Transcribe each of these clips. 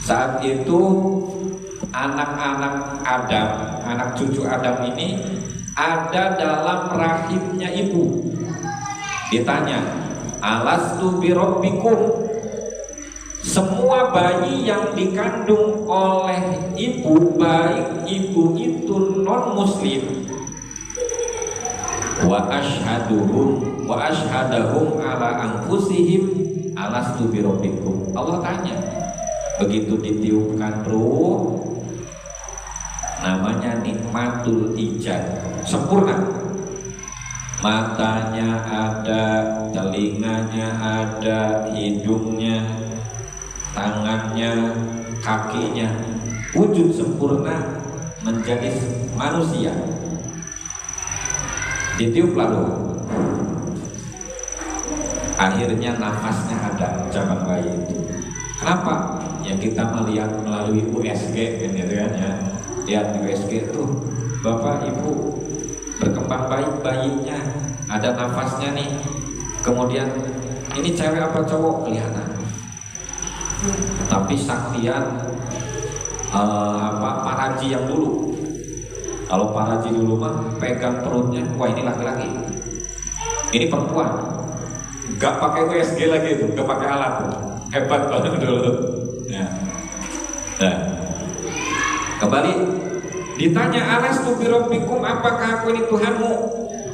Saat itu anak-anak Adam, anak cucu Adam ini ada dalam rahimnya ibu. Ditanya, alastu birabbikum? Semua bayi yang dikandung oleh ibu, baik ibu itu non muslim, wa ashhadahum ala anfusihim alastu birabbikum. Allah tanya, begitu ditiupkan ruh, namanya nikmatul ijad, sempurna. Matanya ada, telinganya ada, hidungnya, tangannya, kakinya, wujud sempurna menjadi manusia. Ditiup lalu, akhirnya nafasnya ada zaman bayi itu. Kenapa? Ya kita melihat melalui USG kan, gitu kan ya. Lihat di USG tuh bapak ibu berkembang baik bayinya, ada nafasnya nih. Kemudian ini cewek apa cowok kelihatan. Tapi saktian Pak Haji yang dulu. Kalau Pak Haji dulu mah pegang perutnya, wah ini laki-laki, ini perempuan. Gak pakai USG lagi itu, gak pakai alat. Hebat banget dulu. Ya. Nah. Kembali ditanya, alastu birabbikum, apakah aku ini Tuhanmu?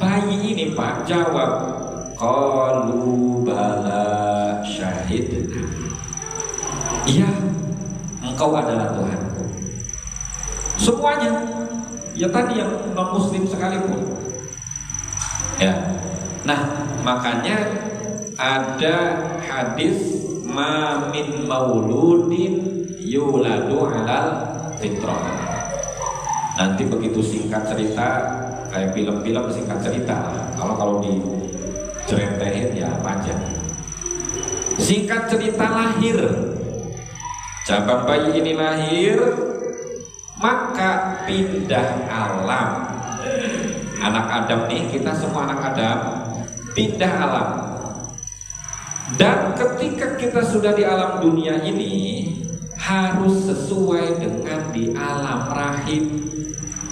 Bayi ini Pak jawab, qalu bala syahidna. Iya, engkau adalah Tuhanku. Semuanya, ya tadi yang non muslim sekalipun. Ya. Nah, makanya ada hadis ma min mauludin yuladu alal fitrah. Nanti begitu singkat cerita, kayak film-film singkat cerita lah. Kalau dicerentehin ya panjang. Singkat cerita lahir, cabang bayi ini lahir, maka pindah alam. Anak Adam nih, kita semua anak Adam, pindah alam. Dan ketika kita sudah di alam dunia ini, harus sesuai dengan di alam rahim.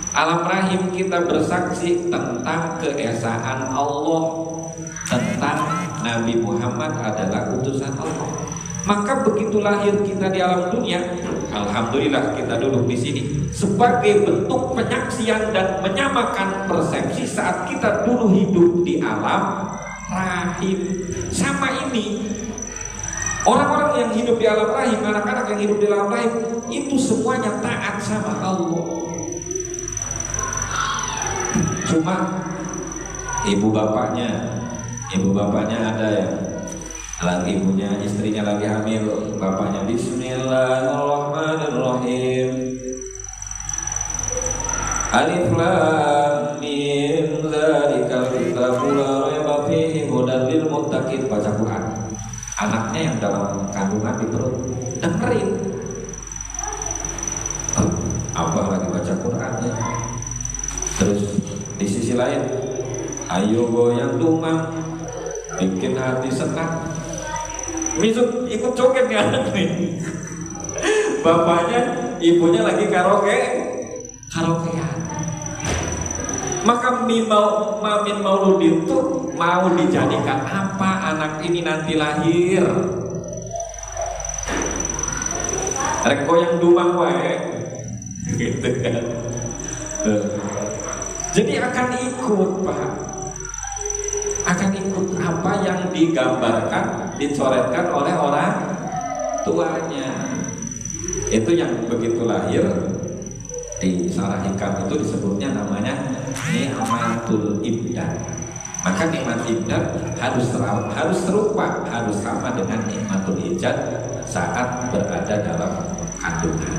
Alam rahim kita bersaksi tentang keesaan Allah, tentang Nabi Muhammad adalah utusan Allah. Maka begitu lahir kita di alam dunia, alhamdulillah kita duduk di sini sebagai bentuk penyaksian dan menyamakan persepsi saat kita dulu hidup di alam rahim. Sama ini, orang-orang yang hidup di alam rahim, anak-anak yang hidup di alam rahim, itu semuanya taat sama Allah. Cuma ibu bapaknya ada ya, lagi ibunya, istrinya lagi hamil, bapaknya Bismillahirrahmanirrahim, Alif Lam Mim Dzalikal Kitabu La Raiba Fihi Hudan Lil Muttaqin, baca Quran. Anaknya yang dalam kandungan di perut dengerin, abah lagi baca Quran ya. Terus di sisi lain, ayo goyang dumang, bikin hati senang. Misuk ikut joget ya anak nih. Bapaknya, ibunya lagi karaokean. Maka Mamin Mauludin itu mau dijadikan apa anak ini nanti lahir? Rek goyang dumang wae. Gitu kan. Jadi akan ikut Pak, akan ikut apa yang digambarkan, dicoretkan oleh orang tuanya. Itu yang begitu lahir di Sarah Hikam itu disebutnya namanya nikmatul ibdad. Maka nikmat ibdad harus serupa, harus sama dengan nikmatul ijad saat berada dalam kandungan.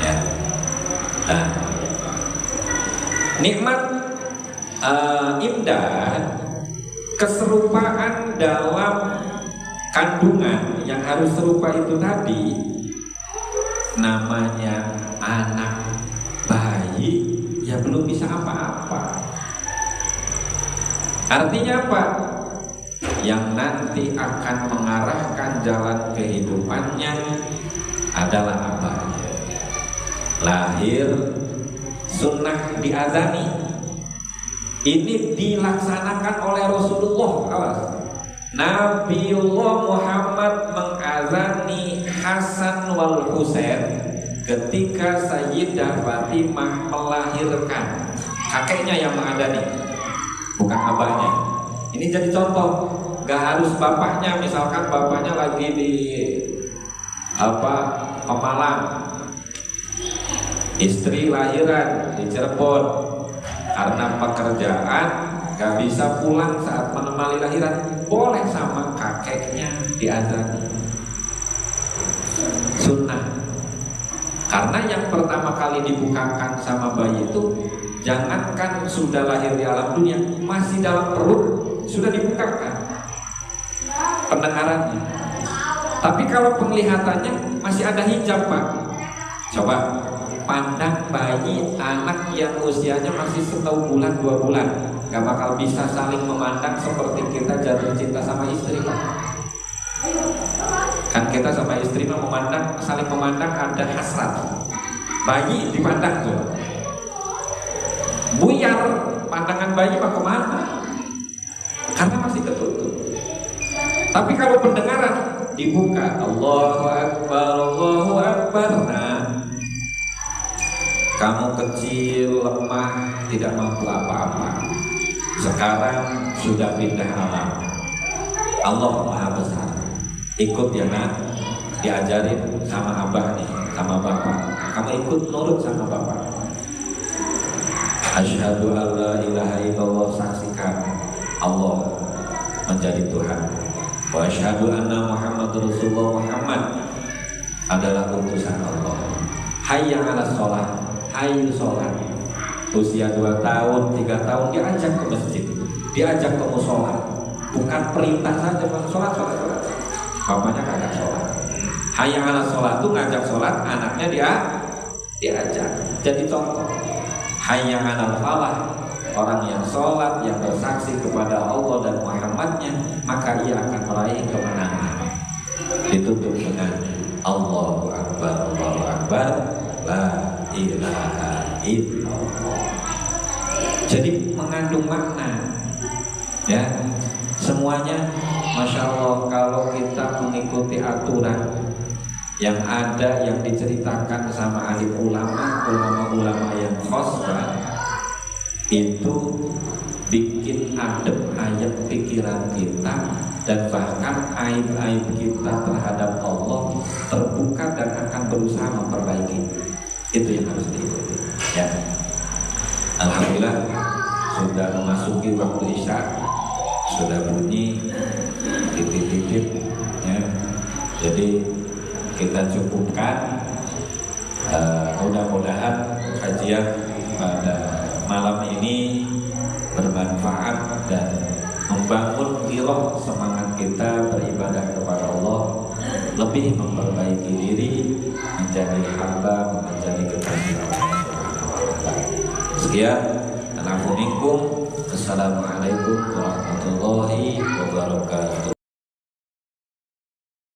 Ya. Nah, nikmat imdad, keserupaan dalam kandungan yang harus serupa itu tadi, namanya anak bayi ya belum bisa apa-apa. Artinya apa? Yang nanti akan mengarahkan jalan kehidupannya adalah abahnya. Lahir sunnah diazani, ini dilaksanakan oleh Rasulullah. Awas, Nabiullah Muhammad mengazani Hasan wal Husain ketika Sayyidah Fatimah melahirkan. Kakeknya yang mengadani, bukan abahnya. Ini jadi contoh, gak harus bapaknya. Misalkan bapaknya lagi di Pemalang, istri lahiran di Cirebon, karena pekerjaan gak bisa pulang saat menemani lahiran, boleh sama kakeknya diazani. Sunnah. Karena yang pertama kali dibukakan sama bayi itu, jangankan sudah lahir di alam dunia, masih dalam perut sudah dibukakan pendengarannya. Tapi kalau penglihatannya masih ada hijab, Pak. Coba pandang bayi anak yang usianya masih 1 bulan 2 bulan, gak bakal bisa saling memandang seperti kita jatuh cinta sama istri, Pak. Kan kita sama istri memandang, saling memandang ada hasrat. Bayi dipandang tuh, buyar pandangan bayi mah kemana? Karena masih ketutup. Tapi kalau pendengaran dibuka, Allahu Akbar, Allahu Akbar. Nah, kamu kecil, lemah, tidak mampu apa-apa, sekarang sudah pindah alam. Allah Maha Besar. Ikut ya nak, diajarin sama abah nih, sama bapak. Kamu ikut nurut sama bapak. Asyhadu alla ilaha illallah, saksikan Allah menjadi Tuhan. Wa asyhadu anna Muhammadur Rasulullah, Muhammad adalah utusan Allah. Hayya 'alas shalah, hayu sholat. Usia 2 tahun, 3 tahun diajak ke masjid, diajak ke mushola. Bukan perintah saja, sholat. Bapaknya kagak sholat. Hayya 'alas shalah itu ngajak sholat, anaknya diajak. Jadi contoh. Hayya 'alal falah, orang yang sholat, yang bersaksi kepada Allah dan Muhammadnya, maka ia akan meraih kemenangan. Ditutup dengan Allahu Akbar, Allahu Akbar, la ilaha illallah. Jadi mengandung makna, ya. Semuanya, masya Allah, kalau kita mengikuti aturan yang ada, yang diceritakan sama alim ulama yang khosbah, itu bikin adem ayem pikiran kita, dan bahkan aib-aib kita terhadap Allah terbuka dan akan berusaha memperbaiki. Itu yang harus diikuti, ya. Alhamdulillah sudah memasuki waktu isya, sudah bunyi titik-titik, ya. Jadi kita cukupkan. Mudah-mudahan kajian pada malam ini bermanfaat dan membangun giroh semangat kita beribadah kepada Allah, lebih memperbaiki diri menjadi hamba, menjadi kekasih Allah. Sekian, Assalamualaikum warahmatullahi wabarakatuh.